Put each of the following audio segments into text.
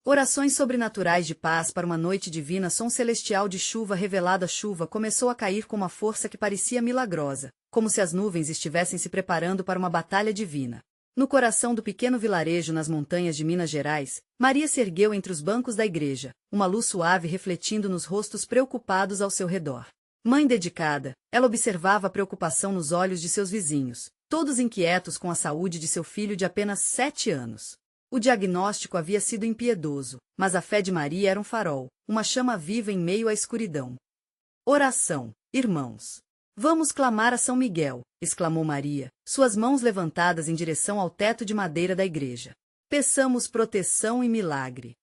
Orações sobrenaturais de paz para uma noite divina. Som celestial de chuva revelado. A chuva começou a cair com uma força que parecia milagrosa, como se as nuvens estivessem se preparando para uma batalha divina. No coração do pequeno vilarejo nas montanhas de Minas Gerais, Maria se ergueu entre os bancos da igreja, uma luz suave refletindo nos rostos preocupados ao seu redor. Mãe dedicada, ela observava a preocupação nos olhos de seus vizinhos, todos inquietos com a saúde de seu filho de apenas 7 anos. O diagnóstico havia sido impiedoso, mas a fé de Maria era um farol, uma chama viva em meio à escuridão. Oração, irmãos. Vamos clamar a São Miguel, exclamou Maria, suas mãos levantadas em direção ao teto de madeira da igreja. Peçamos proteção e milagre.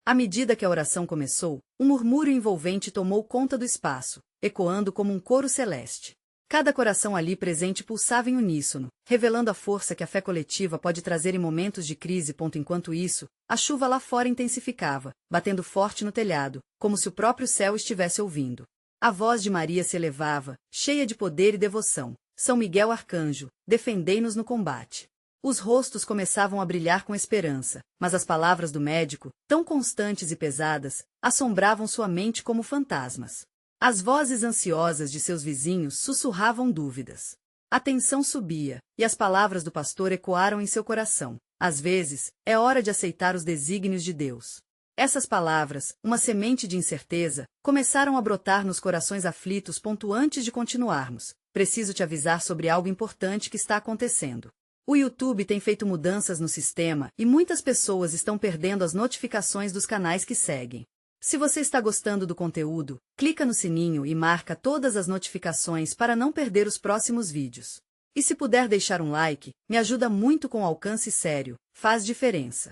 À medida que a oração começou, um murmúrio envolvente tomou conta do espaço, ecoando como um coro celeste. Cada coração ali presente pulsava em uníssono, revelando a força que a fé coletiva pode trazer em momentos de crise. Enquanto isso, a chuva lá fora intensificava, batendo forte no telhado, como se o próprio céu estivesse ouvindo. A voz de Maria se elevava, cheia de poder e devoção. São Miguel Arcanjo, defendei-nos no combate. Os rostos começavam a brilhar com esperança, mas as palavras do médico, tão constantes e pesadas, assombravam sua mente como fantasmas. As vozes ansiosas de seus vizinhos sussurravam dúvidas. A tensão subia, e as palavras do pastor ecoaram em seu coração. Às vezes, é hora de aceitar os desígnios de Deus. Essas palavras, uma semente de incerteza, começaram a brotar nos corações aflitos. Antes de continuarmos, preciso te avisar sobre algo importante que está acontecendo. O YouTube tem feito mudanças no sistema e muitas pessoas estão perdendo as notificações dos canais que seguem. Se você está gostando do conteúdo, clica no sininho e marca todas as notificações para não perder os próximos vídeos. E se puder deixar um like, me ajuda muito com alcance sério, faz diferença.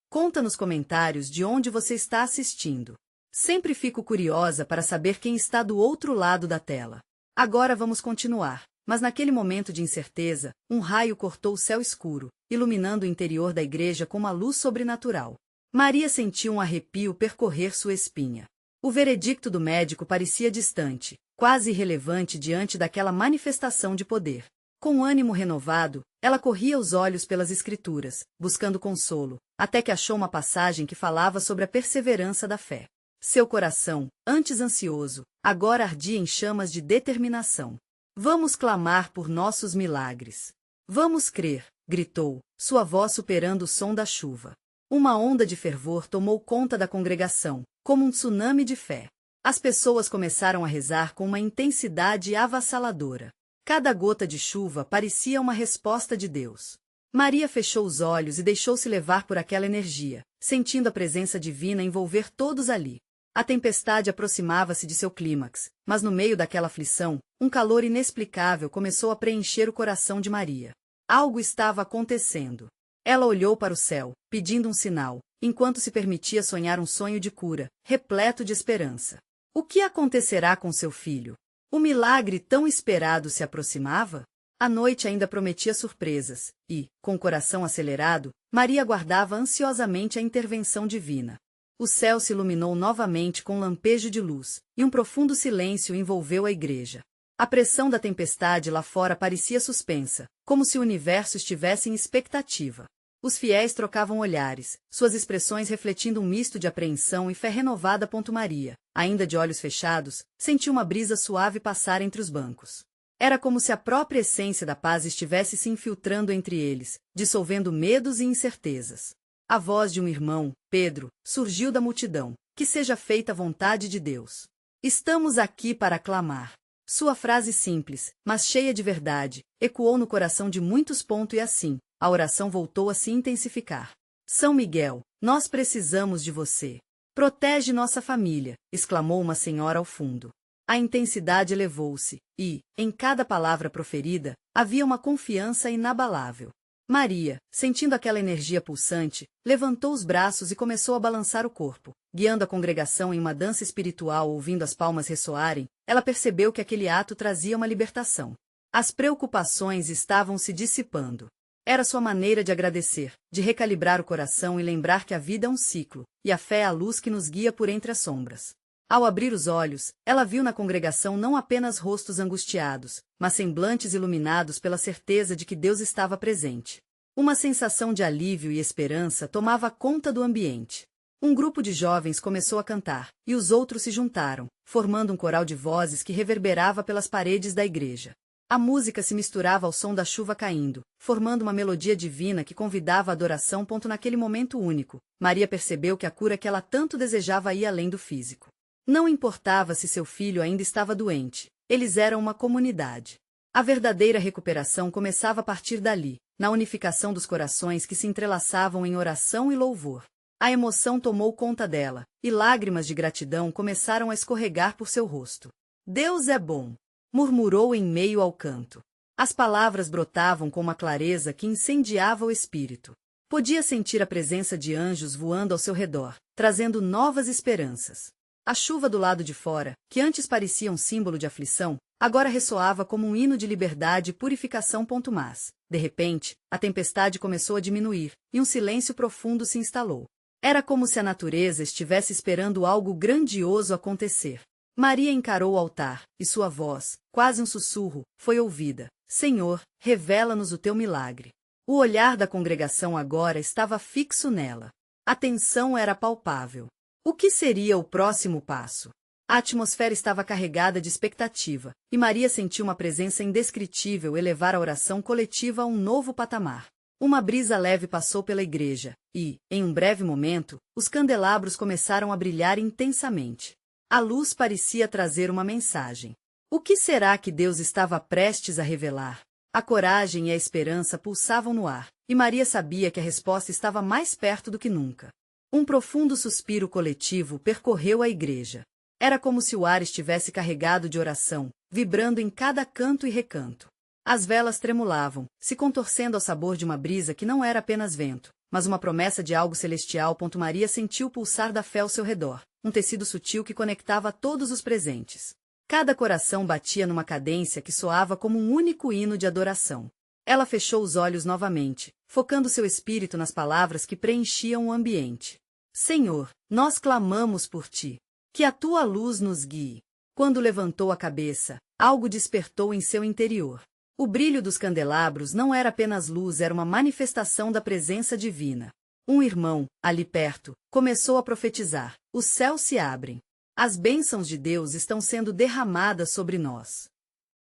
Conta nos comentários de onde você está assistindo. Sempre fico curiosa para saber quem está do outro lado da tela. Agora vamos continuar, mas naquele momento de incerteza, um raio cortou o céu escuro, iluminando o interior da igreja com uma luz sobrenatural. Maria sentiu um arrepio percorrer sua espinha. O veredicto do médico parecia distante, quase irrelevante diante daquela manifestação de poder. Com ânimo renovado, ela corria os olhos pelas Escrituras, buscando consolo, até que achou uma passagem que falava sobre a perseverança da fé. Seu coração, antes ansioso, agora ardia em chamas de determinação. Vamos clamar por nossos milagres. Vamos crer, gritou, sua voz superando o som da chuva. Uma onda de fervor tomou conta da congregação, como um tsunami de fé. As pessoas começaram a rezar com uma intensidade avassaladora. Cada gota de chuva parecia uma resposta de Deus. Maria fechou os olhos e deixou-se levar por aquela energia, sentindo a presença divina envolver todos ali. A tempestade aproximava-se de seu clímax, mas no meio daquela aflição, um calor inexplicável começou a preencher o coração de Maria. Algo estava acontecendo. Ela olhou para o céu, pedindo um sinal, enquanto se permitia sonhar um sonho de cura, repleto de esperança. O que acontecerá com seu filho? O milagre tão esperado se aproximava? A noite ainda prometia surpresas, e, com o coração acelerado, Maria aguardava ansiosamente a intervenção divina. O céu se iluminou novamente com um lampejo de luz, e um profundo silêncio envolveu a igreja. A pressão da tempestade lá fora parecia suspensa, como se o universo estivesse em expectativa. Os fiéis trocavam olhares, suas expressões refletindo um misto de apreensão e fé renovada. Maria, ainda de olhos fechados, sentiu uma brisa suave passar entre os bancos. Era como se a própria essência da paz estivesse se infiltrando entre eles, dissolvendo medos e incertezas. A voz de um irmão, Pedro, surgiu da multidão. Que seja feita a vontade de Deus. Estamos aqui para clamar. Sua frase simples, mas cheia de verdade, ecoou no coração de muitos. E assim, a oração voltou a se intensificar. São Miguel, nós precisamos de você. Protege nossa família, exclamou uma senhora ao fundo. A intensidade elevou-se, e, em cada palavra proferida, havia uma confiança inabalável. Maria, sentindo aquela energia pulsante, levantou os braços e começou a balançar o corpo. Guiando a congregação em uma dança espiritual. Ouvindo as palmas ressoarem, ela percebeu que aquele ato trazia uma libertação. As preocupações estavam se dissipando. Era sua maneira de agradecer, de recalibrar o coração e lembrar que a vida é um ciclo, e a fé é a luz que nos guia por entre as sombras. Ao abrir os olhos, ela viu na congregação não apenas rostos angustiados, mas semblantes iluminados pela certeza de que Deus estava presente. Uma sensação de alívio e esperança tomava conta do ambiente. Um grupo de jovens começou a cantar, e os outros se juntaram, formando um coral de vozes que reverberava pelas paredes da igreja. A música se misturava ao som da chuva caindo, formando uma melodia divina que convidava a adoração. Naquele momento único, Maria percebeu que a cura que ela tanto desejava ia além do físico. Não importava se seu filho ainda estava doente, eles eram uma comunidade. A verdadeira recuperação começava a partir dali, na unificação dos corações que se entrelaçavam em oração e louvor. A emoção tomou conta dela, e lágrimas de gratidão começaram a escorregar por seu rosto. Deus é bom! Murmurou em meio ao canto. As palavras brotavam com uma clareza que incendiava o espírito. Podia sentir a presença de anjos voando ao seu redor, trazendo novas esperanças. A chuva do lado de fora, que antes parecia um símbolo de aflição, agora ressoava como um hino de liberdade e purificação. Mas, de repente, a tempestade começou a diminuir, e um silêncio profundo se instalou. Era como se a natureza estivesse esperando algo grandioso acontecer. Maria encarou o altar, e sua voz, quase um sussurro, foi ouvida. Senhor, revela-nos o teu milagre. O olhar da congregação agora estava fixo nela. A tensão era palpável. O que seria o próximo passo? A atmosfera estava carregada de expectativa, e Maria sentiu uma presença indescritível elevar a oração coletiva a um novo patamar. Uma brisa leve passou pela igreja, e, em um breve momento, os candelabros começaram a brilhar intensamente. A luz parecia trazer uma mensagem. O que será que Deus estava prestes a revelar? A coragem e a esperança pulsavam no ar, e Maria sabia que a resposta estava mais perto do que nunca. Um profundo suspiro coletivo percorreu a igreja. Era como se o ar estivesse carregado de oração, vibrando em cada canto e recanto. As velas tremulavam, se contorcendo ao sabor de uma brisa que não era apenas vento, mas uma promessa de algo celestial. Maria sentiu o pulsar da fé ao seu redor, um tecido sutil que conectava todos os presentes. Cada coração batia numa cadência que soava como um único hino de adoração. Ela fechou os olhos novamente, focando seu espírito nas palavras que preenchiam o ambiente. Senhor, nós clamamos por ti. Que a tua luz nos guie. Quando levantou a cabeça, algo despertou em seu interior. O brilho dos candelabros não era apenas luz, era uma manifestação da presença divina. Um irmão, ali perto, começou a profetizar. Os céus se abrem. As bênçãos de Deus estão sendo derramadas sobre nós.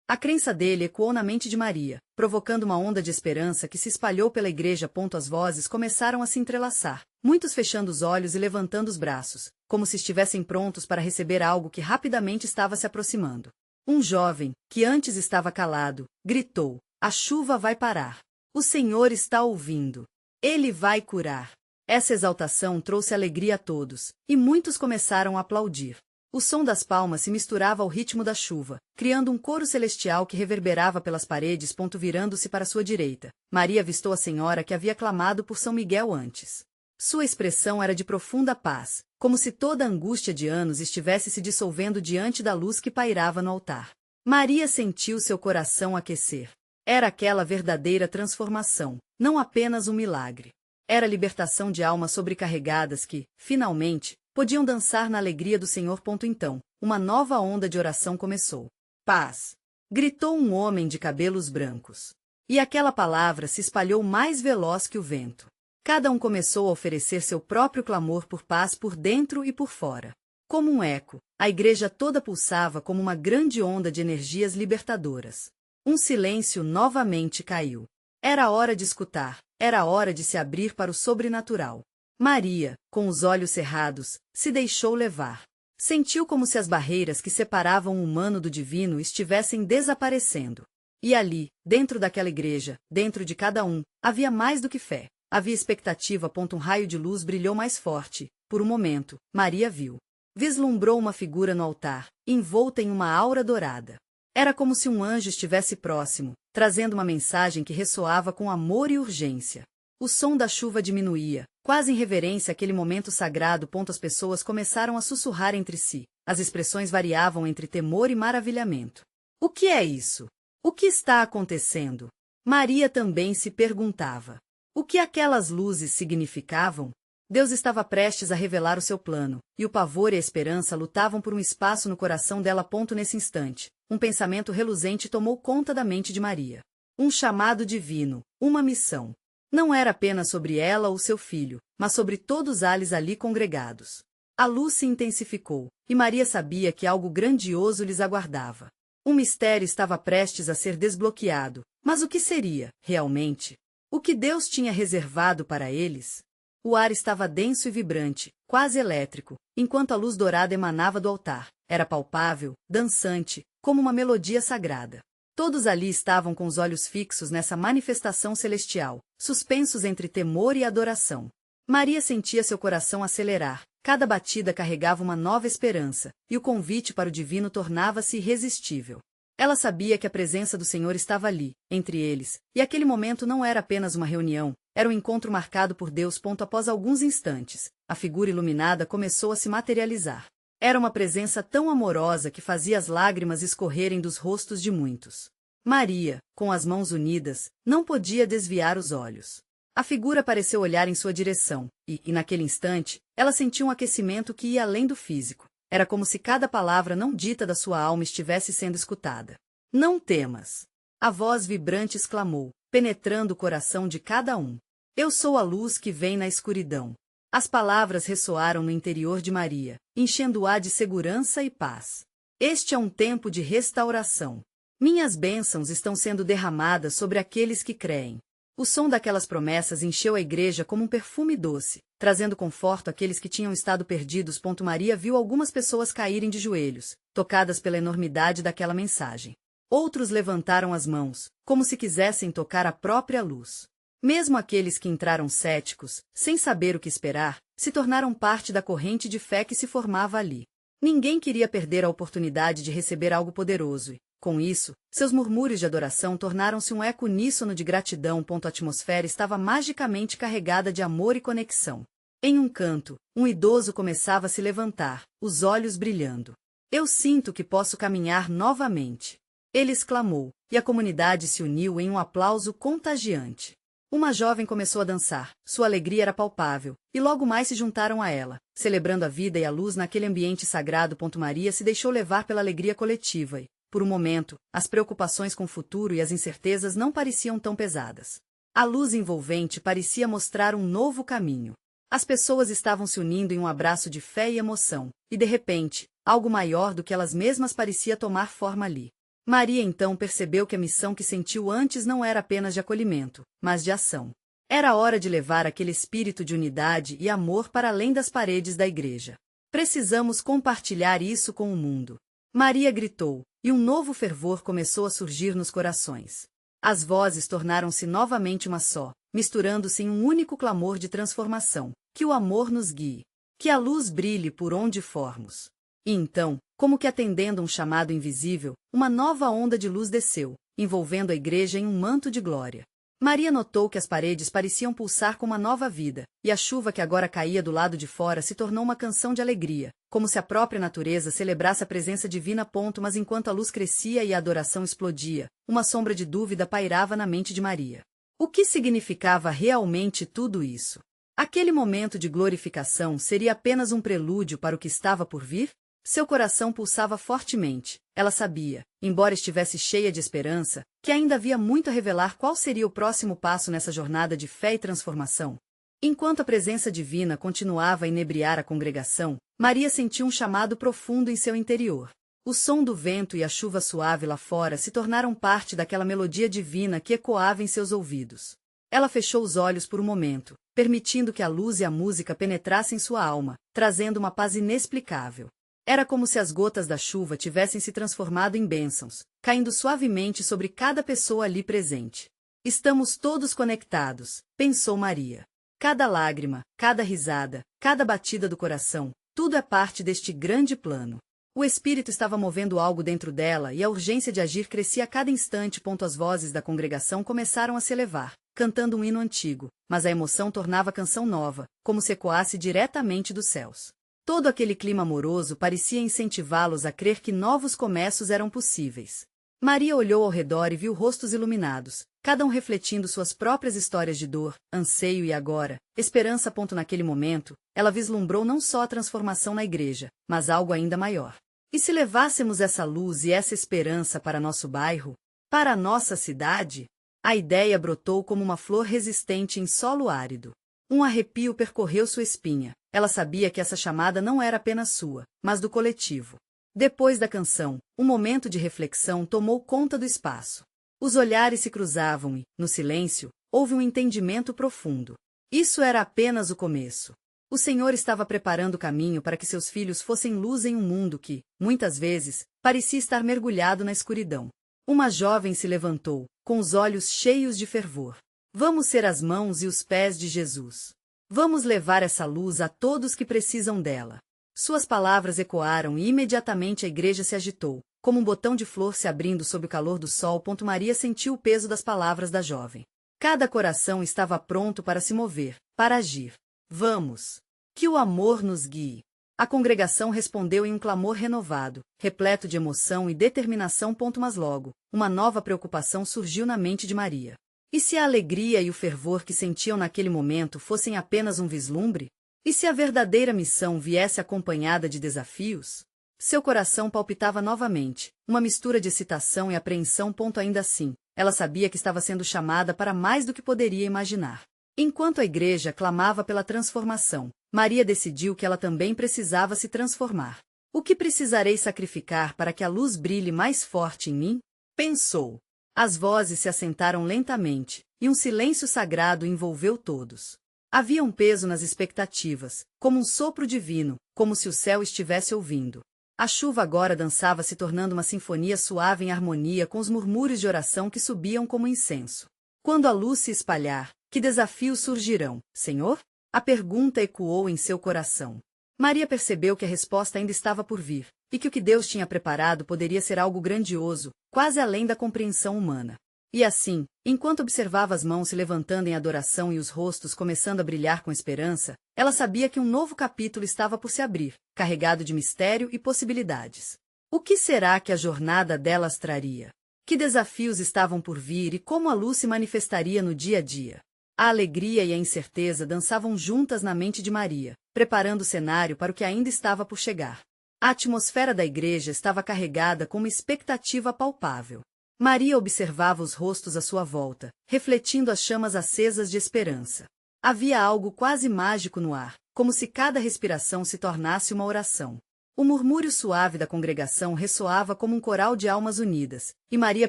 A crença dele ecoou na mente de Maria, provocando uma onda de esperança que se espalhou pela igreja. As vozes começaram a se entrelaçar, muitos fechando os olhos e levantando os braços, como se estivessem prontos para receber algo que rapidamente estava se aproximando. Um jovem, que antes estava calado, gritou: a chuva vai parar. O Senhor está ouvindo. Ele vai curar. Essa exaltação trouxe alegria a todos, e muitos começaram a aplaudir. O som das palmas se misturava ao ritmo da chuva, criando um coro celestial que reverberava pelas paredes. Virando-se para sua direita, Maria avistou a senhora que havia clamado por São Miguel antes. Sua expressão era de profunda paz, como se toda a angústia de anos estivesse se dissolvendo diante da luz que pairava no altar. Maria sentiu seu coração aquecer. Era aquela verdadeira transformação, não apenas um milagre. Era a libertação de almas sobrecarregadas que, finalmente, podiam dançar na alegria do Senhor. Então, uma nova onda de oração começou. Paz! Gritou um homem de cabelos brancos. E aquela palavra se espalhou mais veloz que o vento. Cada um começou a oferecer seu próprio clamor por paz por dentro e por fora. Como um eco, a igreja toda pulsava como uma grande onda de energias libertadoras. Um silêncio novamente caiu. Era hora de escutar, era hora de se abrir para o sobrenatural. Maria, com os olhos cerrados, se deixou levar. Sentiu como se as barreiras que separavam o humano do divino estivessem desaparecendo. E ali, dentro daquela igreja, dentro de cada um, havia mais do que fé. Havia expectativa. Um raio de luz brilhou mais forte. Por um momento, Maria viu. Vislumbrou uma figura no altar, envolta em uma aura dourada. Era como se um anjo estivesse próximo, trazendo uma mensagem que ressoava com amor e urgência. O som da chuva diminuía, quase em reverência àquele momento sagrado. As pessoas começaram a sussurrar entre si. As expressões variavam entre temor e maravilhamento. O que é isso? O que está acontecendo? Maria também se perguntava. O que aquelas luzes significavam? Deus estava prestes a revelar o seu plano, e o pavor e a esperança lutavam por um espaço no coração dela. Nesse instante, um pensamento reluzente tomou conta da mente de Maria. Um chamado divino, uma missão. Não era apenas sobre ela ou seu filho, mas sobre todos eles ali congregados. A luz se intensificou, e Maria sabia que algo grandioso lhes aguardava. Um mistério estava prestes a ser desbloqueado, mas o que seria, realmente? O que Deus tinha reservado para eles? O ar estava denso e vibrante, quase elétrico, enquanto a luz dourada emanava do altar. Era palpável, dançante, como uma melodia sagrada. Todos ali estavam com os olhos fixos nessa manifestação celestial, suspensos entre temor e adoração. Maria sentia seu coração acelerar, cada batida carregava uma nova esperança, e o convite para o divino tornava-se irresistível. Ela sabia que a presença do Senhor estava ali, entre eles, e aquele momento não era apenas uma reunião, era um encontro marcado por Deus. Após alguns instantes, a figura iluminada começou a se materializar. Era uma presença tão amorosa que fazia as lágrimas escorrerem dos rostos de muitos. Maria, com as mãos unidas, não podia desviar os olhos. A figura pareceu olhar em sua direção, e naquele instante, ela sentiu um aquecimento que ia além do físico. Era como se cada palavra não dita da sua alma estivesse sendo escutada. Não temas. A voz vibrante exclamou, penetrando o coração de cada um. Eu sou a luz que vem na escuridão. As palavras ressoaram no interior de Maria, enchendo-a de segurança e paz. Este é um tempo de restauração. Minhas bênçãos estão sendo derramadas sobre aqueles que creem. O som daquelas promessas encheu a igreja como um perfume doce, trazendo conforto àqueles que tinham estado perdidos. Maria viu algumas pessoas caírem de joelhos, tocadas pela enormidade daquela mensagem. Outros levantaram as mãos, como se quisessem tocar a própria luz. Mesmo aqueles que entraram céticos, sem saber o que esperar, se tornaram parte da corrente de fé que se formava ali. Ninguém queria perder a oportunidade de receber algo poderoso e, com isso, seus murmúrios de adoração tornaram-se um eco uníssono de gratidão. A atmosfera estava magicamente carregada de amor e conexão. Em um canto, um idoso começava a se levantar, os olhos brilhando. Eu sinto que posso caminhar novamente. Ele exclamou, e a comunidade se uniu em um aplauso contagiante. Uma jovem começou a dançar, sua alegria era palpável, e logo mais se juntaram a ela, celebrando a vida e a luz naquele ambiente sagrado. Maria se deixou levar pela alegria coletiva e, por um momento, as preocupações com o futuro e as incertezas não pareciam tão pesadas. A luz envolvente parecia mostrar um novo caminho. As pessoas estavam se unindo em um abraço de fé e emoção, e de repente, algo maior do que elas mesmas parecia tomar forma ali. Maria então percebeu que a missão que sentiu antes não era apenas de acolhimento, mas de ação. Era hora de levar aquele espírito de unidade e amor para além das paredes da igreja. Precisamos compartilhar isso com o mundo. Maria gritou, e um novo fervor começou a surgir nos corações. As vozes tornaram-se novamente uma só, misturando-se em um único clamor de transformação. Que o amor nos guie. Que a luz brilhe por onde formos. E então, como que atendendo a um chamado invisível, uma nova onda de luz desceu, envolvendo a igreja em um manto de glória. Maria notou que as paredes pareciam pulsar com uma nova vida, e a chuva que agora caía do lado de fora se tornou uma canção de alegria, como se a própria natureza celebrasse a presença divina. Mas enquanto a luz crescia e a adoração explodia, uma sombra de dúvida pairava na mente de Maria. O que significava realmente tudo isso? Aquele momento de glorificação seria apenas um prelúdio para o que estava por vir? Seu coração pulsava fortemente. Ela sabia, embora estivesse cheia de esperança, que ainda havia muito a revelar. Qual seria o próximo passo nessa jornada de fé e transformação? Enquanto a presença divina continuava a inebriar a congregação, Maria sentiu um chamado profundo em seu interior. O som do vento e a chuva suave lá fora se tornaram parte daquela melodia divina que ecoava em seus ouvidos. Ela fechou os olhos por um momento, permitindo que a luz e a música penetrassem sua alma, trazendo uma paz inexplicável. Era como se as gotas da chuva tivessem se transformado em bênçãos, caindo suavemente sobre cada pessoa ali presente. Estamos todos conectados, pensou Maria. Cada lágrima, cada risada, cada batida do coração, tudo é parte deste grande plano. O espírito estava movendo algo dentro dela e a urgência de agir crescia a cada instante. As vozes da congregação começaram a se elevar, cantando um hino antigo, mas a emoção tornava a canção nova, como se ecoasse diretamente dos céus. Todo aquele clima amoroso parecia incentivá-los a crer que novos começos eram possíveis. Maria olhou ao redor e viu rostos iluminados, cada um refletindo suas próprias histórias de dor, anseio e agora, esperança. Naquele momento, ela vislumbrou não só a transformação na igreja, mas algo ainda maior. E se levássemos essa luz e essa esperança para nosso bairro? Para a nossa cidade? A ideia brotou como uma flor resistente em solo árido. Um arrepio percorreu sua espinha. Ela sabia que essa chamada não era apenas sua, mas do coletivo. Depois da canção, um momento de reflexão tomou conta do espaço. Os olhares se cruzavam e, no silêncio, houve um entendimento profundo. Isso era apenas o começo. O Senhor estava preparando o caminho para que seus filhos fossem luz em um mundo que, muitas vezes, parecia estar mergulhado na escuridão. Uma jovem se levantou, com os olhos cheios de fervor. Vamos ser as mãos e os pés de Jesus. Vamos levar essa luz a todos que precisam dela. Suas palavras ecoaram e imediatamente a igreja se agitou, como um botão de flor se abrindo sob o calor do sol. Maria sentiu o peso das palavras da jovem. Cada coração estava pronto para se mover, para agir. Vamos! Que o amor nos guie! A congregação respondeu em um clamor renovado, repleto de emoção e determinação. Mas logo, uma nova preocupação surgiu na mente de Maria. E se a alegria e o fervor que sentiam naquele momento fossem apenas um vislumbre? E se a verdadeira missão viesse acompanhada de desafios? Seu coração palpitava novamente, uma mistura de excitação e apreensão. Ainda assim, ela sabia que estava sendo chamada para mais do que poderia imaginar. Enquanto a igreja clamava pela transformação, Maria decidiu que ela também precisava se transformar. O que precisarei sacrificar para que a luz brilhe mais forte em mim? Pensou. As vozes se assentaram lentamente, e um silêncio sagrado envolveu todos. Havia um peso nas expectativas, como um sopro divino, como se o céu estivesse ouvindo. A chuva agora dançava, se tornando uma sinfonia suave em harmonia com os murmúrios de oração que subiam como incenso. Quando a luz se espalhar, que desafios surgirão, Senhor? A pergunta ecoou em seu coração. Maria percebeu que a resposta ainda estava por vir, e que o que Deus tinha preparado poderia ser algo grandioso, quase além da compreensão humana. E assim, enquanto observava as mãos se levantando em adoração e os rostos começando a brilhar com esperança, ela sabia que um novo capítulo estava por se abrir, carregado de mistério e possibilidades. O que será que a jornada delas traria? Que desafios estavam por vir e como a luz se manifestaria no dia a dia? A alegria e a incerteza dançavam juntas na mente de Maria, preparando o cenário para o que ainda estava por chegar. A atmosfera da igreja estava carregada com uma expectativa palpável. Maria observava os rostos à sua volta, refletindo as chamas acesas de esperança. Havia algo quase mágico no ar, como se cada respiração se tornasse uma oração. O murmúrio suave da congregação ressoava como um coral de almas unidas, e Maria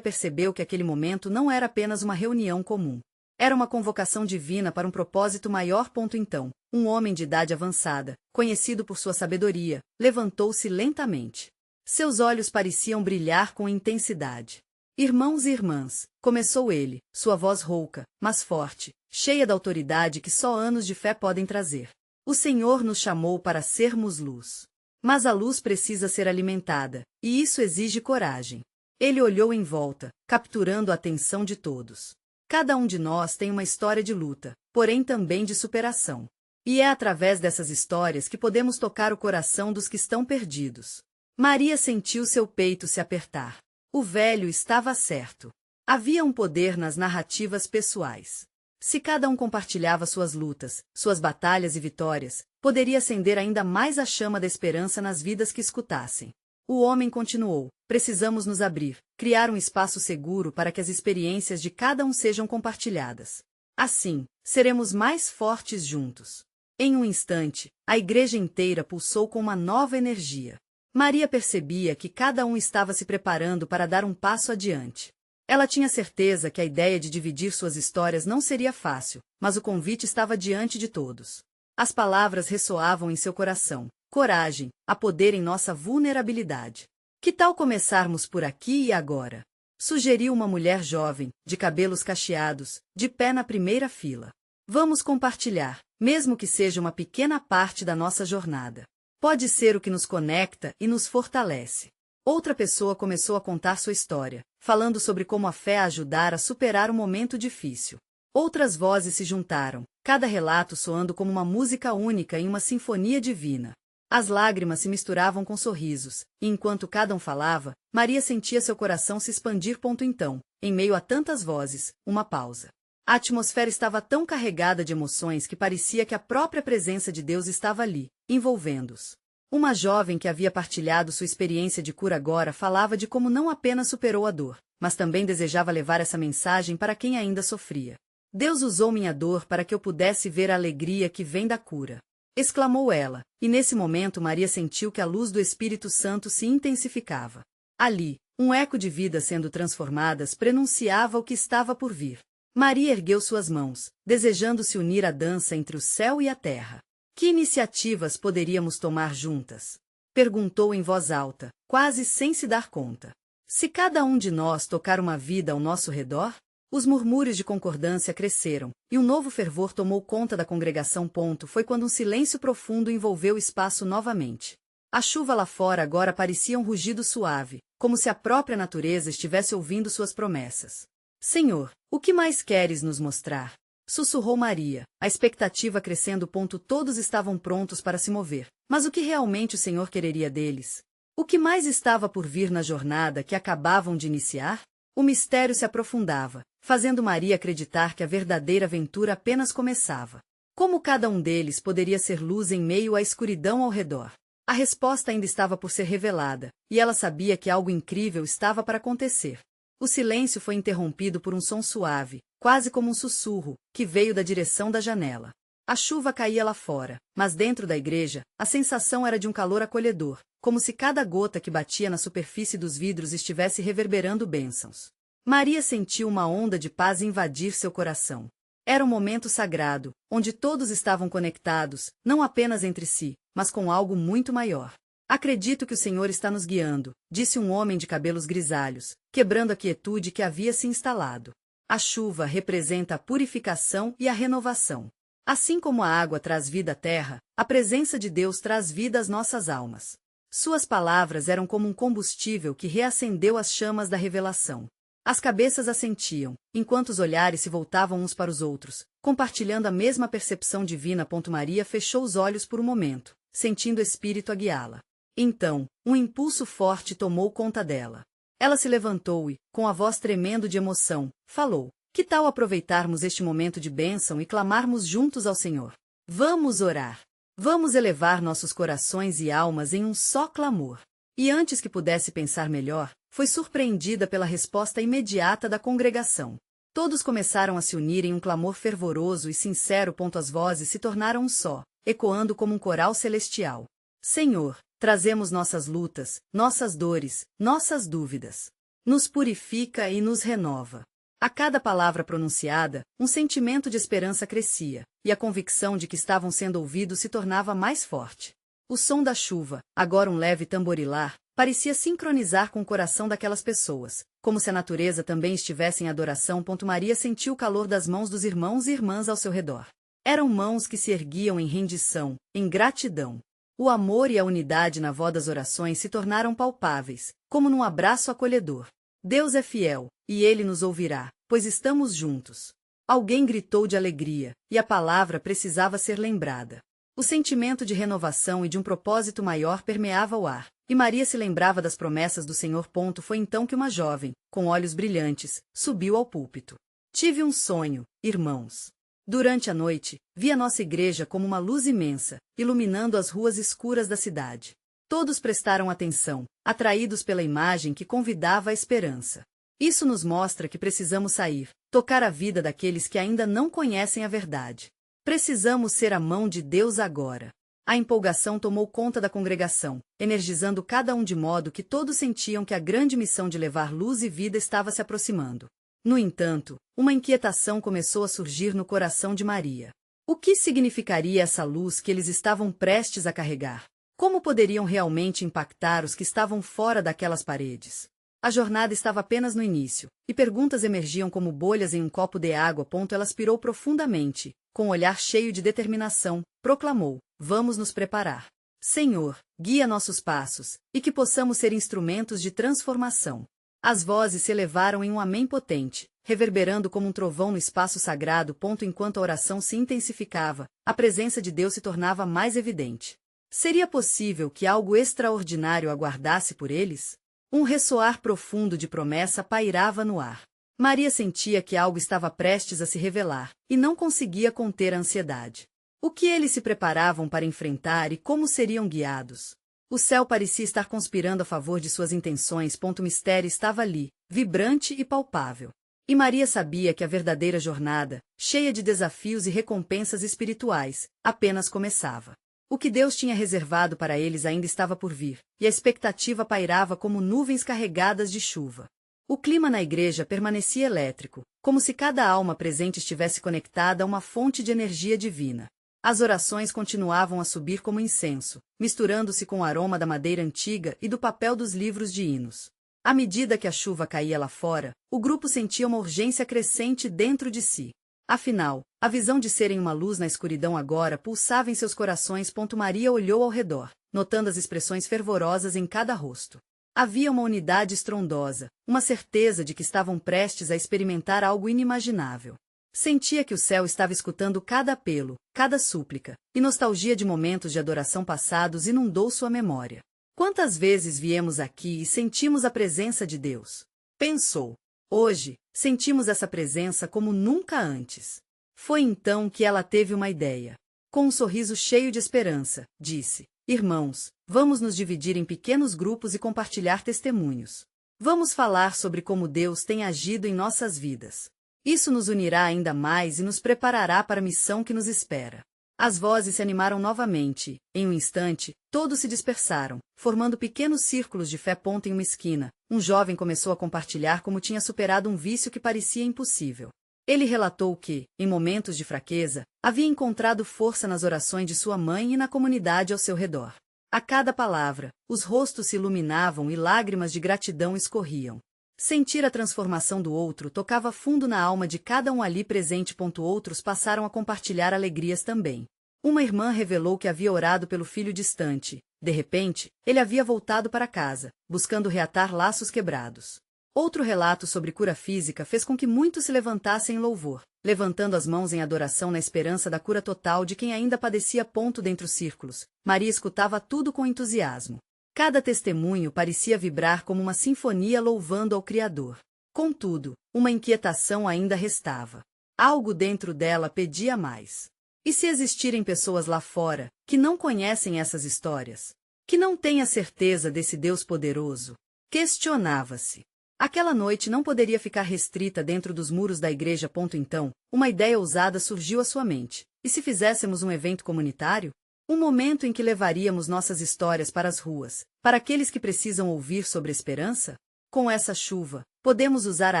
percebeu que aquele momento não era apenas uma reunião comum. Era uma convocação divina para um propósito maior. Então, um homem de idade avançada, conhecido por sua sabedoria, levantou-se lentamente. Seus olhos pareciam brilhar com intensidade. Irmãos e irmãs, começou ele, sua voz rouca, mas forte, cheia da autoridade que só anos de fé podem trazer. O Senhor nos chamou para sermos luz. Mas a luz precisa ser alimentada, e isso exige coragem. Ele olhou em volta, capturando a atenção de todos. Cada um de nós tem uma história de luta, porém também de superação. E é através dessas histórias que podemos tocar o coração dos que estão perdidos. Maria sentiu seu peito se apertar. O velho estava certo. Havia um poder nas narrativas pessoais. Se cada um compartilhava suas lutas, suas batalhas e vitórias, poderia acender ainda mais a chama da esperança nas vidas que escutassem. O homem continuou: precisamos nos abrir, criar um espaço seguro para que as experiências de cada um sejam compartilhadas. Assim, seremos mais fortes juntos. Em um instante, a igreja inteira pulsou com uma nova energia. Maria percebia que cada um estava se preparando para dar um passo adiante. Ela tinha certeza que a ideia de dividir suas histórias não seria fácil, mas o convite estava diante de todos. As palavras ressoavam em seu coração. Coragem, há poder em nossa vulnerabilidade. Que tal começarmos por aqui e agora? Sugeriu uma mulher jovem, de cabelos cacheados, de pé na primeira fila. Vamos compartilhar, mesmo que seja uma pequena parte da nossa jornada. Pode ser o que nos conecta e nos fortalece. Outra pessoa começou a contar sua história, falando sobre como a fé a ajudara a superar um momento difícil. Outras vozes se juntaram, cada relato soando como uma música única em uma sinfonia divina. As lágrimas se misturavam com sorrisos, e enquanto cada um falava, Maria sentia seu coração se expandir. Então, em meio a tantas vozes, uma pausa. A atmosfera estava tão carregada de emoções que parecia que a própria presença de Deus estava ali, envolvendo-os. Uma jovem que havia partilhado sua experiência de cura agora falava de como não apenas superou a dor, mas também desejava levar essa mensagem para quem ainda sofria. Deus usou minha dor para que eu pudesse ver a alegria que vem da cura, exclamou ela, e nesse momento Maria sentiu que a luz do Espírito Santo se intensificava. Ali, um eco de vidas sendo transformadas prenunciava o que estava por vir. Maria ergueu suas mãos, desejando se unir à dança entre o céu e a terra. Que iniciativas poderíamos tomar juntas? Perguntou em voz alta, quase sem se dar conta. Se cada um de nós tocar uma vida ao nosso redor? Os murmúrios de concordância cresceram, e um novo fervor tomou conta da congregação. Foi quando um silêncio profundo envolveu o espaço novamente. A chuva lá fora agora parecia um rugido suave, como se a própria natureza estivesse ouvindo suas promessas. Senhor, o que mais queres nos mostrar? Sussurrou Maria, a expectativa crescendo. Todos estavam prontos para se mover, mas o que realmente o Senhor quereria deles? O que mais estava por vir na jornada que acabavam de iniciar? O mistério se aprofundava, fazendo Maria acreditar que a verdadeira aventura apenas começava. Como cada um deles poderia ser luz em meio à escuridão ao redor? A resposta ainda estava por ser revelada, e ela sabia que algo incrível estava para acontecer. O silêncio foi interrompido por um som suave, quase como um sussurro, que veio da direção da janela. A chuva caía lá fora, mas dentro da igreja, a sensação era de um calor acolhedor, como se cada gota que batia na superfície dos vidros estivesse reverberando bênçãos. Maria sentiu uma onda de paz invadir seu coração. Era um momento sagrado, onde todos estavam conectados, não apenas entre si, mas com algo muito maior. Acredito que o Senhor está nos guiando, disse um homem de cabelos grisalhos, quebrando a quietude que havia se instalado. A chuva representa a purificação e a renovação. Assim como a água traz vida à terra, a presença de Deus traz vida às nossas almas. Suas palavras eram como um combustível que reacendeu as chamas da revelação. As cabeças assentiam, enquanto os olhares se voltavam uns para os outros, compartilhando a mesma percepção divina. Maria fechou os olhos por um momento, sentindo o Espírito a guiá-la. Então, um impulso forte tomou conta dela. Ela se levantou e, com a voz tremendo de emoção, falou: que tal aproveitarmos este momento de bênção e clamarmos juntos ao Senhor? Vamos orar. Vamos elevar nossos corações e almas em um só clamor. E antes que pudesse pensar melhor, foi surpreendida pela resposta imediata da congregação. Todos começaram a se unir em um clamor fervoroso e sincero. As vozes se tornaram um só, ecoando como um coral celestial. Senhor, trazemos nossas lutas, nossas dores, nossas dúvidas. Nos purifica e nos renova. A cada palavra pronunciada, um sentimento de esperança crescia, e a convicção de que estavam sendo ouvidos se tornava mais forte. O som da chuva, agora um leve tamborilar, parecia sincronizar com o coração daquelas pessoas, como se a natureza também estivesse em adoração. Maria sentiu o calor das mãos dos irmãos e irmãs ao seu redor. Eram mãos que se erguiam em rendição, em gratidão. O amor e a unidade na voz das orações se tornaram palpáveis, como num abraço acolhedor. Deus é fiel, e Ele nos ouvirá, pois estamos juntos. Alguém gritou de alegria, e a palavra precisava ser lembrada. O sentimento de renovação e de um propósito maior permeava o ar, e Maria se lembrava das promessas do Senhor. Foi então que uma jovem, com olhos brilhantes, subiu ao púlpito. Tive um sonho, irmãos. Durante a noite, vi a nossa igreja como uma luz imensa, iluminando as ruas escuras da cidade. Todos prestaram atenção, atraídos pela imagem que convidava à esperança. Isso nos mostra que precisamos sair, tocar a vida daqueles que ainda não conhecem a verdade. Precisamos ser a mão de Deus agora. A empolgação tomou conta da congregação, energizando cada um de modo que todos sentiam que a grande missão de levar luz e vida estava se aproximando. No entanto, uma inquietação começou a surgir no coração de Maria. O que significaria essa luz que eles estavam prestes a carregar? Como poderiam realmente impactar os que estavam fora daquelas paredes? A jornada estava apenas no início, e perguntas emergiam como bolhas em um copo de água. Ela aspirou profundamente, com um olhar cheio de determinação, proclamou: vamos nos preparar. Senhor, guia nossos passos, e que possamos ser instrumentos de transformação. As vozes se elevaram em um amém potente, reverberando como um trovão no espaço sagrado. Enquanto a oração se intensificava, a presença de Deus se tornava mais evidente. Seria possível que algo extraordinário aguardasse por eles? Um ressoar profundo de promessa pairava no ar. Maria sentia que algo estava prestes a se revelar, e não conseguia conter a ansiedade. O que eles se preparavam para enfrentar e como seriam guiados? O céu parecia estar conspirando a favor de suas intenções. O mistério estava ali, vibrante e palpável. E Maria sabia que a verdadeira jornada, cheia de desafios e recompensas espirituais, apenas começava. O que Deus tinha reservado para eles ainda estava por vir, e a expectativa pairava como nuvens carregadas de chuva. O clima na igreja permanecia elétrico, como se cada alma presente estivesse conectada a uma fonte de energia divina. As orações continuavam a subir como incenso, misturando-se com o aroma da madeira antiga e do papel dos livros de hinos. À medida que a chuva caía lá fora, o grupo sentia uma urgência crescente dentro de si. Afinal, a visão de serem uma luz na escuridão agora pulsava em seus corações. Maria olhou ao redor, notando as expressões fervorosas em cada rosto. Havia uma unidade estrondosa, uma certeza de que estavam prestes a experimentar algo inimaginável. Sentia que o céu estava escutando cada apelo, cada súplica, e nostalgia de momentos de adoração passados inundou sua memória. Quantas vezes viemos aqui e sentimos a presença de Deus? Pensou. Hoje, sentimos essa presença como nunca antes. Foi então que ela teve uma ideia. Com um sorriso cheio de esperança, disse: Irmãos, vamos nos dividir em pequenos grupos e compartilhar testemunhos. Vamos falar sobre como Deus tem agido em nossas vidas. Isso nos unirá ainda mais e nos preparará para a missão que nos espera. As vozes se animaram novamente. Em um instante, todos se dispersaram, formando pequenos círculos de fé. Em uma esquina, um jovem começou a compartilhar como tinha superado um vício que parecia impossível. Ele relatou que, em momentos de fraqueza, havia encontrado força nas orações de sua mãe e na comunidade ao seu redor. A cada palavra, os rostos se iluminavam e lágrimas de gratidão escorriam. Sentir a transformação do outro tocava fundo na alma de cada um ali presente. Outros passaram a compartilhar alegrias também. Uma irmã revelou que havia orado pelo filho distante. De repente, ele havia voltado para casa, buscando reatar laços quebrados. Outro relato sobre cura física fez com que muitos se levantassem em louvor, levantando as mãos em adoração na esperança da cura total de quem ainda padecia. Dentre os círculos, Maria escutava tudo com entusiasmo. Cada testemunho parecia vibrar como uma sinfonia louvando ao Criador. Contudo, uma inquietação ainda restava. Algo dentro dela pedia mais. E se existirem pessoas lá fora, que não conhecem essas histórias? Que não têm a certeza desse Deus poderoso? Questionava-se. Aquela noite não poderia ficar restrita dentro dos muros da igreja. Então, uma ideia ousada surgiu à sua mente. E se fizéssemos um evento comunitário? Um momento em que levaríamos nossas histórias para as ruas, para aqueles que precisam ouvir sobre esperança? Com essa chuva, podemos usar a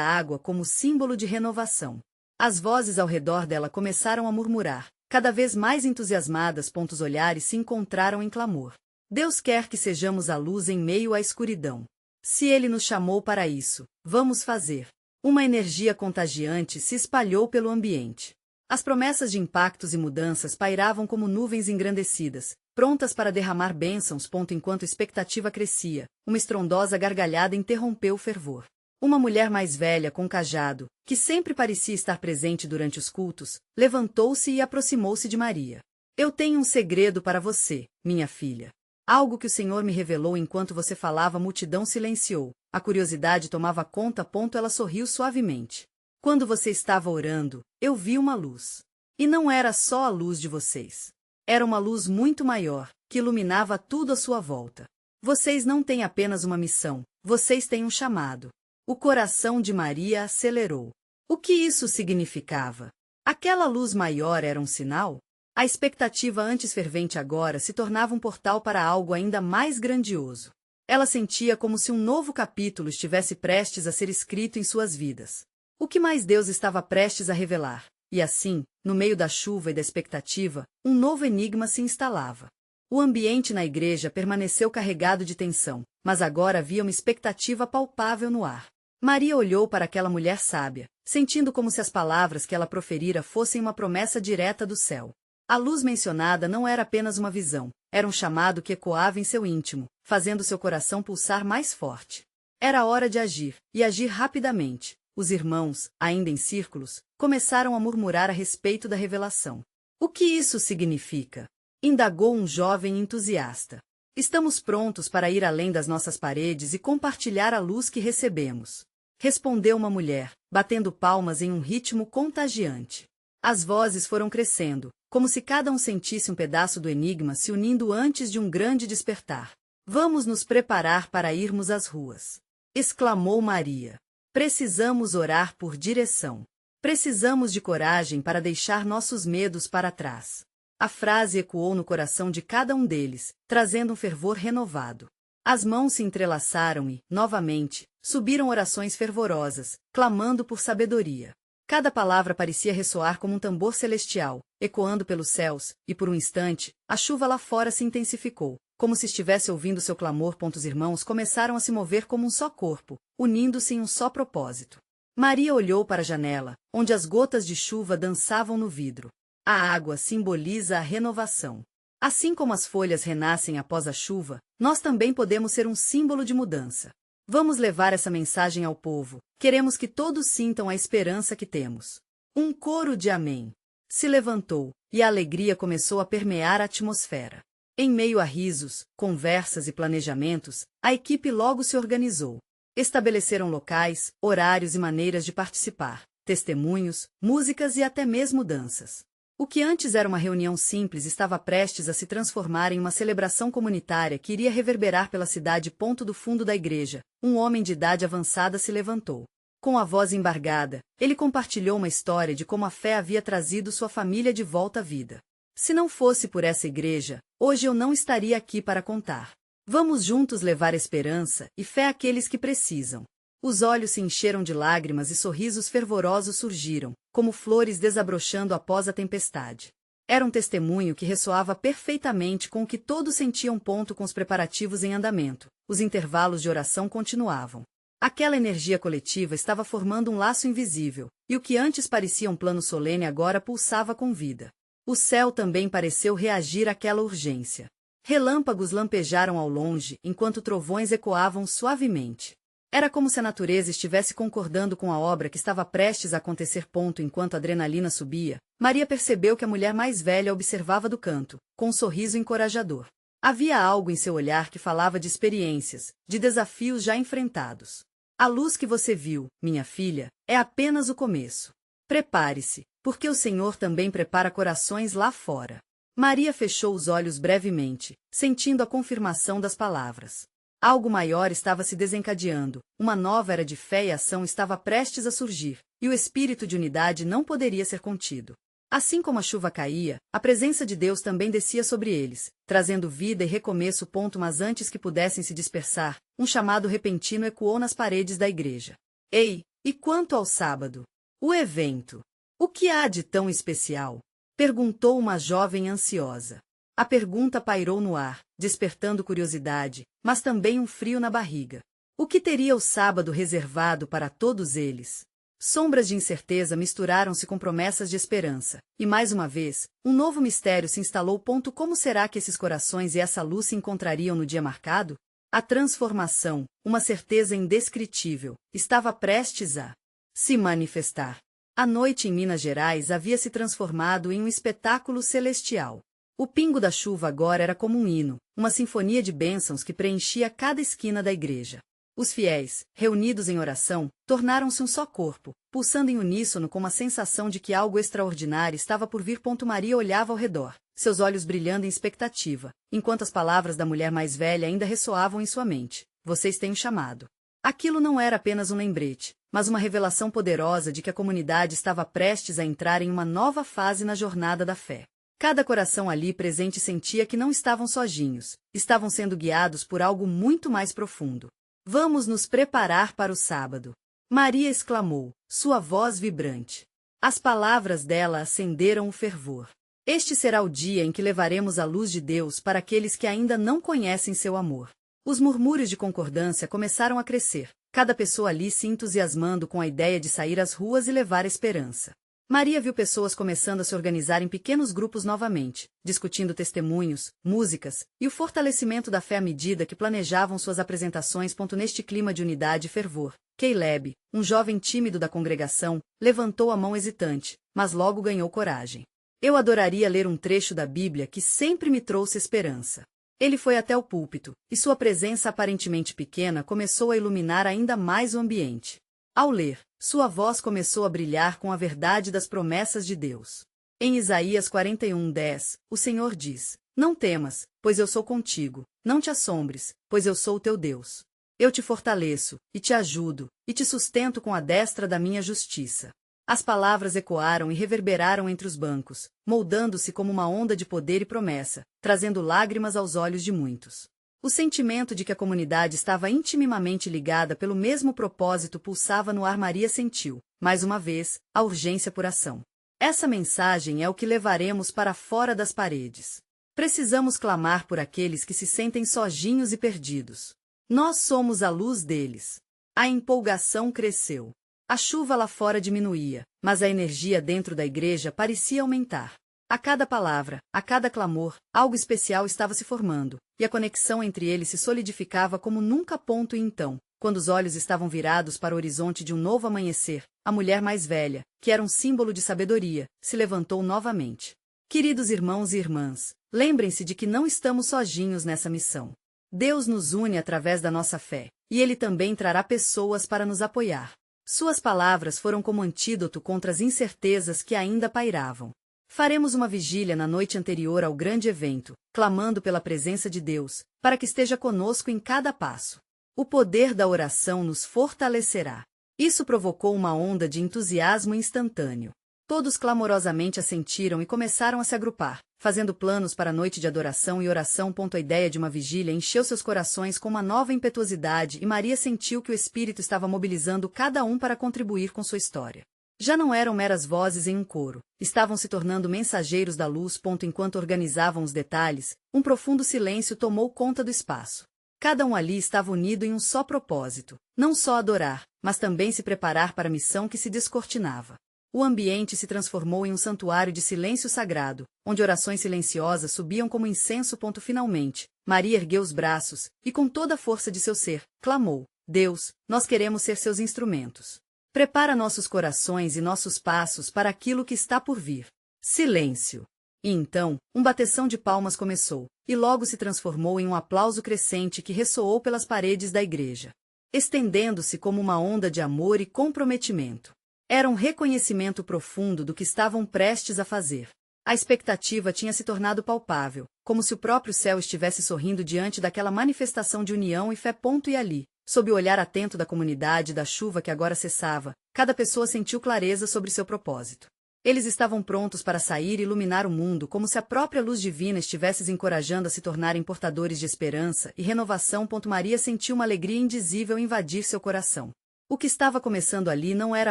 água como símbolo de renovação. As vozes ao redor dela começaram a murmurar, cada vez mais entusiasmadas. Os olhares se encontraram em clamor. Deus quer que sejamos a luz em meio à escuridão. Se Ele nos chamou para isso, vamos fazer. Uma energia contagiante se espalhou pelo ambiente. As promessas de impactos e mudanças pairavam como nuvens engrandecidas, prontas para derramar bênçãos. Enquanto a expectativa crescia, uma estrondosa gargalhada interrompeu o fervor. Uma mulher mais velha com um cajado, que sempre parecia estar presente durante os cultos, levantou-se e aproximou-se de Maria. Eu tenho um segredo para você, minha filha. Algo que o Senhor me revelou enquanto você falava. A multidão silenciou. A curiosidade tomava conta. Ela sorriu suavemente. Quando você estava orando, eu vi uma luz. E não era só a luz de vocês. Era uma luz muito maior, que iluminava tudo à sua volta. Vocês não têm apenas uma missão, vocês têm um chamado. O coração de Maria acelerou. O que isso significava? Aquela luz maior era um sinal? A expectativa antes fervente agora se tornava um portal para algo ainda mais grandioso. Ela sentia como se um novo capítulo estivesse prestes a ser escrito em suas vidas. O que mais Deus estava prestes a revelar? E assim, no meio da chuva e da expectativa, um novo enigma se instalava. O ambiente na igreja permaneceu carregado de tensão, mas agora havia uma expectativa palpável no ar. Maria olhou para aquela mulher sábia, sentindo como se as palavras que ela proferira fossem uma promessa direta do céu. A luz mencionada não era apenas uma visão, era um chamado que ecoava em seu íntimo, fazendo seu coração pulsar mais forte. Era hora de agir, e agir rapidamente. Os irmãos, ainda em círculos, começaram a murmurar a respeito da revelação. O que isso significa? Indagou um jovem entusiasta. Estamos prontos para ir além das nossas paredes e compartilhar a luz que recebemos. Respondeu uma mulher, batendo palmas em um ritmo contagiante. As vozes foram crescendo, como se cada um sentisse um pedaço do enigma se unindo antes de um grande despertar. Vamos nos preparar para irmos às ruas, exclamou Maria. Precisamos orar por direção. Precisamos de coragem para deixar nossos medos para trás. A frase ecoou no coração de cada um deles, trazendo um fervor renovado. As mãos se entrelaçaram e, novamente, subiram orações fervorosas, clamando por sabedoria. Cada palavra parecia ressoar como um tambor celestial, ecoando pelos céus, e por um instante, a chuva lá fora se intensificou, como se estivesse ouvindo seu clamor. Os irmãos começaram a se mover como um só corpo, unindo-se em um só propósito. Maria olhou para a janela, onde as gotas de chuva dançavam no vidro. A água simboliza a renovação. Assim como as folhas renascem após a chuva, nós também podemos ser um símbolo de mudança. Vamos levar essa mensagem ao povo. Queremos que todos sintam a esperança que temos. Um coro de amém se levantou, e a alegria começou a permear a atmosfera. Em meio a risos, conversas e planejamentos, a equipe logo se organizou. Estabeleceram locais, horários e maneiras de participar, testemunhos, músicas e até mesmo danças. O que antes era uma reunião simples estava prestes a se transformar em uma celebração comunitária que iria reverberar pela cidade. Do fundo da igreja, um homem de idade avançada se levantou. Com a voz embargada, ele compartilhou uma história de como a fé havia trazido sua família de volta à vida. Se não fosse por essa igreja, hoje eu não estaria aqui para contar. Vamos juntos levar esperança e fé àqueles que precisam. Os olhos se encheram de lágrimas e sorrisos fervorosos surgiram, como flores desabrochando após a tempestade. Era um testemunho que ressoava perfeitamente com o que todos sentiam. Com os preparativos em andamento, os intervalos de oração continuavam. Aquela energia coletiva estava formando um laço invisível, e o que antes parecia um plano solene agora pulsava com vida. O céu também pareceu reagir àquela urgência. Relâmpagos lampejaram ao longe, enquanto trovões ecoavam suavemente. Era como se a natureza estivesse concordando com a obra que estava prestes a acontecer. Enquanto a adrenalina subia, Maria percebeu que a mulher mais velha observava do canto, com um sorriso encorajador. Havia algo em seu olhar que falava de experiências, de desafios já enfrentados. A luz que você viu, minha filha, é apenas o começo. Prepare-se, porque o Senhor também prepara corações lá fora. Maria fechou os olhos brevemente, sentindo a confirmação das palavras. Algo maior estava se desencadeando, uma nova era de fé e ação estava prestes a surgir, e o espírito de unidade não poderia ser contido. Assim como a chuva caía, a presença de Deus também descia sobre eles, trazendo vida e recomeço. Mas antes que pudessem se dispersar, um chamado repentino ecoou nas paredes da igreja. Ei, e quanto ao sábado? O evento? O que há de tão especial? Perguntou uma jovem ansiosa. A pergunta pairou no ar, despertando curiosidade, mas também um frio na barriga. O que teria o sábado reservado para todos eles? Sombras de incerteza misturaram-se com promessas de esperança, e mais uma vez, um novo mistério se instalou. Como será que esses corações e essa luz se encontrariam no dia marcado? A transformação, uma certeza indescritível, estava prestes a se manifestar. A noite em Minas Gerais havia se transformado em um espetáculo celestial. O pingo da chuva agora era como um hino, uma sinfonia de bênçãos que preenchia cada esquina da igreja. Os fiéis, reunidos em oração, tornaram-se um só corpo, pulsando em uníssono com uma sensação de que algo extraordinário estava por vir. Maria olhava ao redor, seus olhos brilhando em expectativa, enquanto as palavras da mulher mais velha ainda ressoavam em sua mente. Vocês têm um chamado. Aquilo não era apenas um lembrete, mas uma revelação poderosa de que a comunidade estava prestes a entrar em uma nova fase na jornada da fé. Cada coração ali presente sentia que não estavam sozinhos, estavam sendo guiados por algo muito mais profundo. Vamos nos preparar para o sábado. Maria exclamou, sua voz vibrante. As palavras dela acenderam o fervor. Este será o dia em que levaremos a luz de Deus para aqueles que ainda não conhecem seu amor. Os murmúrios de concordância começaram a crescer, cada pessoa ali se entusiasmando com a ideia de sair às ruas e levar esperança. Maria viu pessoas começando a se organizar em pequenos grupos novamente, discutindo testemunhos, músicas e o fortalecimento da fé à medida que planejavam suas apresentações. Neste clima de unidade e fervor, Caleb, um jovem tímido da congregação, levantou a mão hesitante, mas logo ganhou coragem. Eu adoraria ler um trecho da Bíblia que sempre me trouxe esperança. Ele foi até o púlpito, e sua presença aparentemente pequena começou a iluminar ainda mais o ambiente. Ao ler, sua voz começou a brilhar com a verdade das promessas de Deus. Em Isaías 41:10, o Senhor diz: Não temas, pois eu sou contigo, não te assombres, pois eu sou o teu Deus. Eu te fortaleço, e te ajudo, e te sustento com a destra da minha justiça. As palavras ecoaram e reverberaram entre os bancos, moldando-se como uma onda de poder e promessa, trazendo lágrimas aos olhos de muitos. O sentimento de que a comunidade estava intimamente ligada pelo mesmo propósito pulsava no ar. Maria sentiu, mais uma vez, a urgência por ação. Essa mensagem é o que levaremos para fora das paredes. Precisamos clamar por aqueles que se sentem sozinhos e perdidos. Nós somos a luz deles. A empolgação cresceu. A chuva lá fora diminuía, mas a energia dentro da igreja parecia aumentar. A cada palavra, a cada clamor, algo especial estava se formando, e a conexão entre eles se solidificava como nunca. E então, quando os olhos estavam virados para o horizonte de um novo amanhecer, a mulher mais velha, que era um símbolo de sabedoria, se levantou novamente. Queridos irmãos e irmãs, lembrem-se de que não estamos sozinhos nessa missão. Deus nos une através da nossa fé, e Ele também trará pessoas para nos apoiar. Suas palavras foram como antídoto contra as incertezas que ainda pairavam. Faremos uma vigília na noite anterior ao grande evento, clamando pela presença de Deus, para que esteja conosco em cada passo. O poder da oração nos fortalecerá. Isso provocou uma onda de entusiasmo instantâneo. Todos clamorosamente assentiram e começaram a se agrupar, fazendo planos para a noite de adoração e oração. A ideia de uma vigília encheu seus corações com uma nova impetuosidade e Maria sentiu que o Espírito estava mobilizando cada um para contribuir com sua história. Já não eram meras vozes em um coro, estavam se tornando mensageiros da luz. Enquanto organizavam os detalhes, um profundo silêncio tomou conta do espaço. Cada um ali estava unido em um só propósito, não só adorar, mas também se preparar para a missão que se descortinava. O ambiente se transformou em um santuário de silêncio sagrado, onde orações silenciosas subiam como incenso. Finalmente, Maria ergueu os braços, e com toda a força de seu ser, clamou: Deus, nós queremos ser seus instrumentos. Prepara nossos corações e nossos passos para aquilo que está por vir. Silêncio. E então, um bateção de palmas começou, e logo se transformou em um aplauso crescente que ressoou pelas paredes da igreja, estendendo-se como uma onda de amor e comprometimento. Era um reconhecimento profundo do que estavam prestes a fazer. A expectativa tinha se tornado palpável, como se o próprio céu estivesse sorrindo diante daquela manifestação de união e fé. E ali, sob o olhar atento da comunidade da chuva que agora cessava, cada pessoa sentiu clareza sobre seu propósito. Eles estavam prontos para sair e iluminar o mundo como se a própria luz divina estivesse os encorajando a se tornarem portadores de esperança e renovação. Maria sentiu uma alegria indizível invadir seu coração. O que estava começando ali não era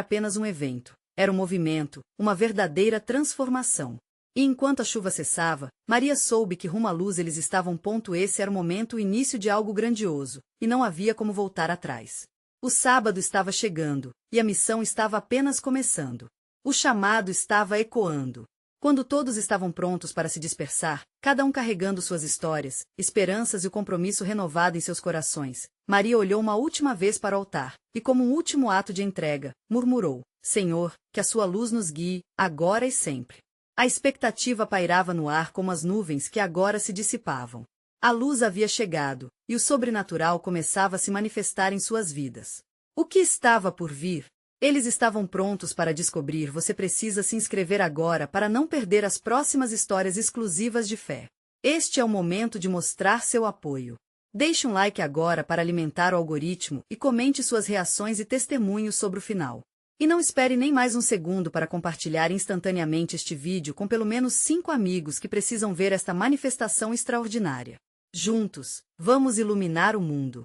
apenas um evento, era um movimento, uma verdadeira transformação. E enquanto a chuva cessava, Maria soube que rumo à luz eles estavam. Esse era o momento, o início de algo grandioso, e não havia como voltar atrás. O sábado estava chegando, e a missão estava apenas começando. O chamado estava ecoando. Quando todos estavam prontos para se dispersar, cada um carregando suas histórias, esperanças e o compromisso renovado em seus corações, Maria olhou uma última vez para o altar, e como um último ato de entrega, murmurou: Senhor, que a sua luz nos guie, agora e sempre. A expectativa pairava no ar como as nuvens que agora se dissipavam. A luz havia chegado, e o sobrenatural começava a se manifestar em suas vidas. O que estava por vir? Eles estavam prontos para descobrir. Você precisa se inscrever agora para não perder as próximas histórias exclusivas de fé. Este é o momento de mostrar seu apoio. Deixe um like agora para alimentar o algoritmo e comente suas reações e testemunhos sobre o final. E não espere nem mais um segundo para compartilhar instantaneamente este vídeo com pelo menos 5 amigos que precisam ver esta manifestação extraordinária. Juntos, vamos iluminar o mundo.